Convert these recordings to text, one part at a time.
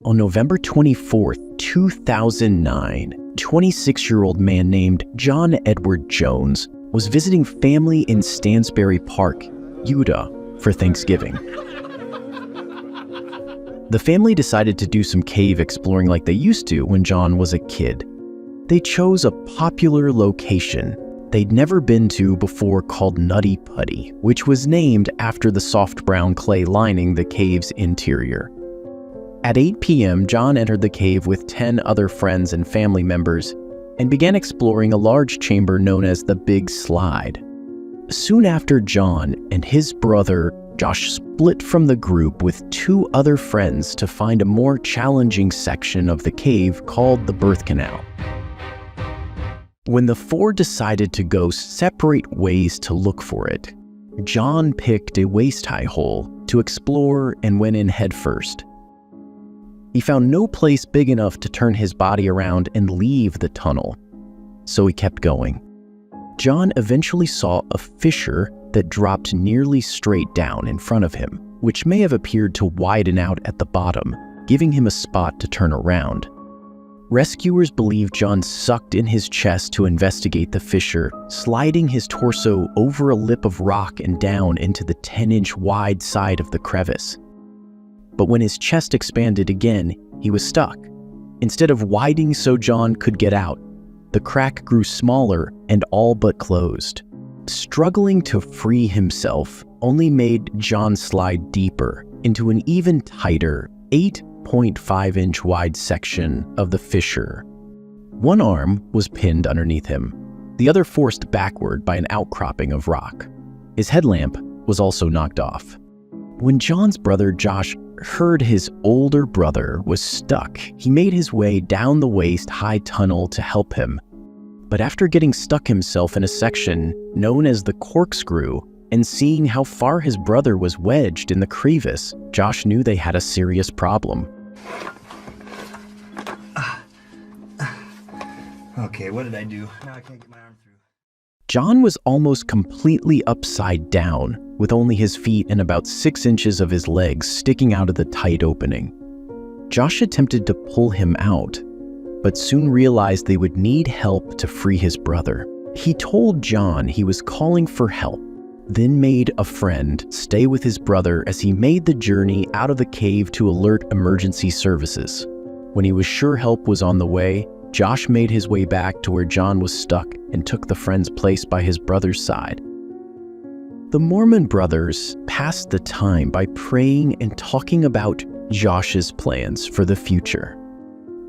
On November 24th, 2009, 26-year-old man named John Edward Jones was visiting family in Stansbury Park, Utah, for Thanksgiving. The family decided to do some cave exploring like they used to when John was a kid. They chose a popular location they'd never been to before called Nutty Putty, which was named after the soft brown clay lining the cave's interior. At 8 p.m., John entered the cave with 10 other friends and family members and began exploring a large chamber known as the Big Slide. Soon after, John and his brother Josh split from the group with 2 other friends to find a more challenging section of the cave called the Birth Canal. When the 4 decided to go separate ways to look for it, John picked a waist-high hole to explore and went in headfirst. He found no place big enough to turn his body around and leave the tunnel, so he kept going. John eventually saw a fissure that dropped nearly straight down in front of him, which may have appeared to widen out at the bottom, giving him a spot to turn around. Rescuers believe John sucked in his chest to investigate the fissure, sliding his torso over a lip of rock and down into the 10-inch wide side of the crevice. But when his chest expanded again, he was stuck. Instead of widening so John could get out, the crack grew smaller and all but closed. Struggling to free himself only made John slide deeper into an even tighter 8.5-inch wide section of the fissure. One arm was pinned underneath him, the other forced backward by an outcropping of rock. His headlamp was also knocked off. When John's brother Josh heard his older brother was stuck, he made his way down the waist-high tunnel to help him. But after getting stuck himself in a section known as the corkscrew and seeing how far his brother was wedged in the crevice, Josh knew they had a serious problem. Okay, what did I do? Now I can't get my arm through. John was almost completely upside down, with only his feet and about 6 inches of his legs sticking out of the tight opening. Josh attempted to pull him out, but soon realized they would need help to free his brother. He told John he was calling for help, then made a friend stay with his brother as he made the journey out of the cave to alert emergency services. When he was sure help was on the way, Josh made his way back to where John was stuck and took the friend's place by his brother's side. The Mormon brothers passed the time by praying and talking about Josh's plans for the future.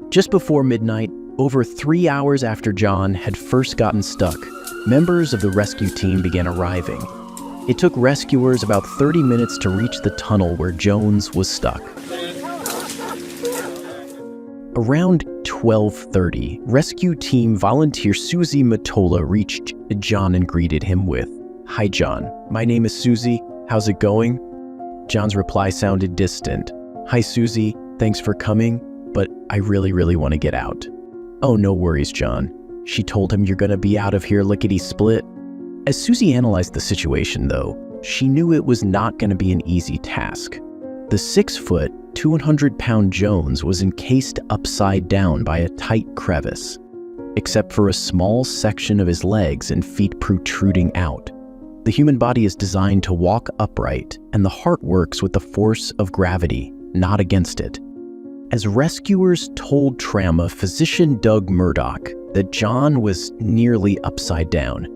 Just before midnight, over 3 hours after John had first gotten stuck, members of the rescue team began arriving. It took rescuers about 30 minutes to reach the tunnel where Jones was stuck. Around 12:30, rescue team volunteer Susie Matola reached John and greeted him with, "Hi John, my name is Susie. How's it going?" John's reply sounded distant. "Hi Susie, thanks for coming, but I really want to get out." "Oh, no worries, John." She told him, "You're gonna be out of here lickety-split." As Susie analyzed the situation, though, she knew it was not gonna be an easy task. The 6-foot, 200-pound Jones was encased upside down by a tight crevice, except for a small section of his legs and feet protruding out. The human body is designed to walk upright, and the heart works with the force of gravity, not against it. As rescuers told trauma physician Doug Murdoch that John was nearly upside down,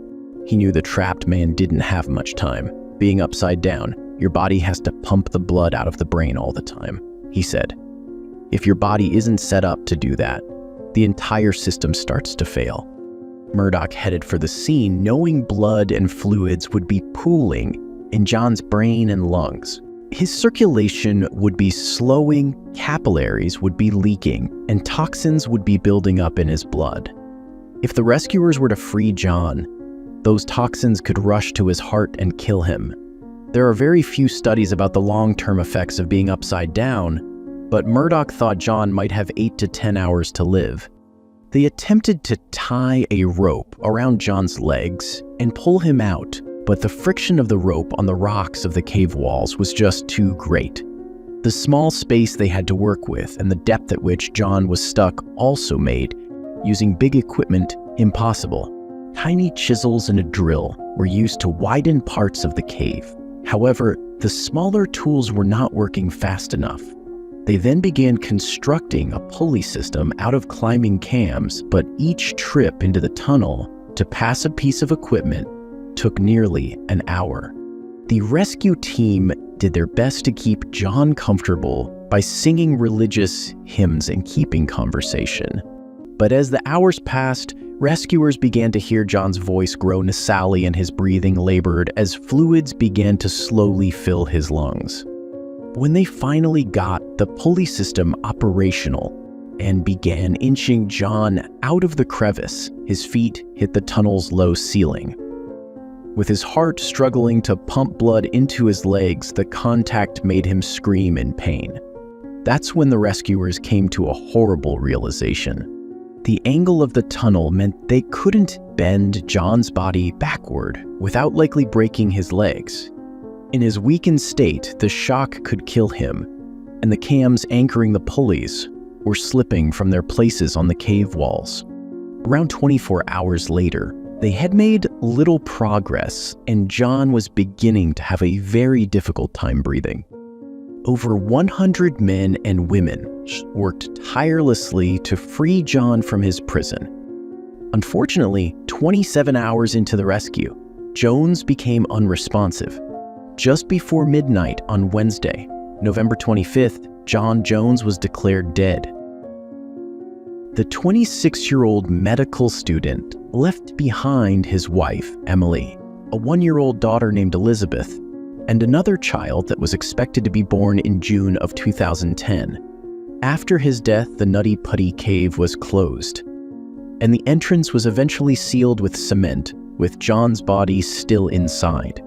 he knew the trapped man didn't have much time. Being upside down, your body has to pump the blood out of the brain all the time, he said. If your body isn't set up to do that, the entire system starts to fail. Murdoch headed for the scene knowing blood and fluids would be pooling in John's brain and lungs. His circulation would be slowing, capillaries would be leaking, and toxins would be building up in his blood. If the rescuers were to free John, those toxins could rush to his heart and kill him. There are very few studies about the long-term effects of being upside down, but Murdoch thought John might have 8 to 10 hours to live. They attempted to tie a rope around John's legs and pull him out, but the friction of the rope on the rocks of the cave walls was just too great. The The small space they had to work with and the depth at which John was stuck also made using big equipment impossible. Tiny chisels and a drill were used to widen parts of the cave. However, the smaller tools were not working fast enough. They then began constructing a pulley system out of climbing cams, but each trip into the tunnel to pass a piece of equipment took nearly an hour. The rescue team did their best to keep John comfortable by singing religious hymns and keeping conversation. But as the hours passed, rescuers began to hear John's voice grow nasally and his breathing labored as fluids began to slowly fill his lungs. When they finally got the pulley system operational and began inching John out of the crevice, his feet hit the tunnel's low ceiling. With his heart struggling to pump blood into his legs, the contact made him scream in pain. That's when the rescuers came to a horrible realization. The angle of the tunnel meant they couldn't bend John's body backward without likely breaking his legs. In his weakened state, the shock could kill him, and the cams anchoring the pulleys were slipping from their places on the cave walls. Around 24 hours later, they had made little progress, and John was beginning to have a very difficult time breathing. Over 100 men and women worked tirelessly to free John from his prison. Unfortunately, 27 hours into the rescue, Jones became unresponsive. Just before midnight on Wednesday, November 25th, John Jones was declared dead. The 26-year-old medical student left behind his wife, Emily, a 1-year-old daughter named Elizabeth, and another child that was expected to be born in June of 2010. After his death, the Nutty Putty Cave was closed, and the entrance was eventually sealed with cement, with John's body still inside.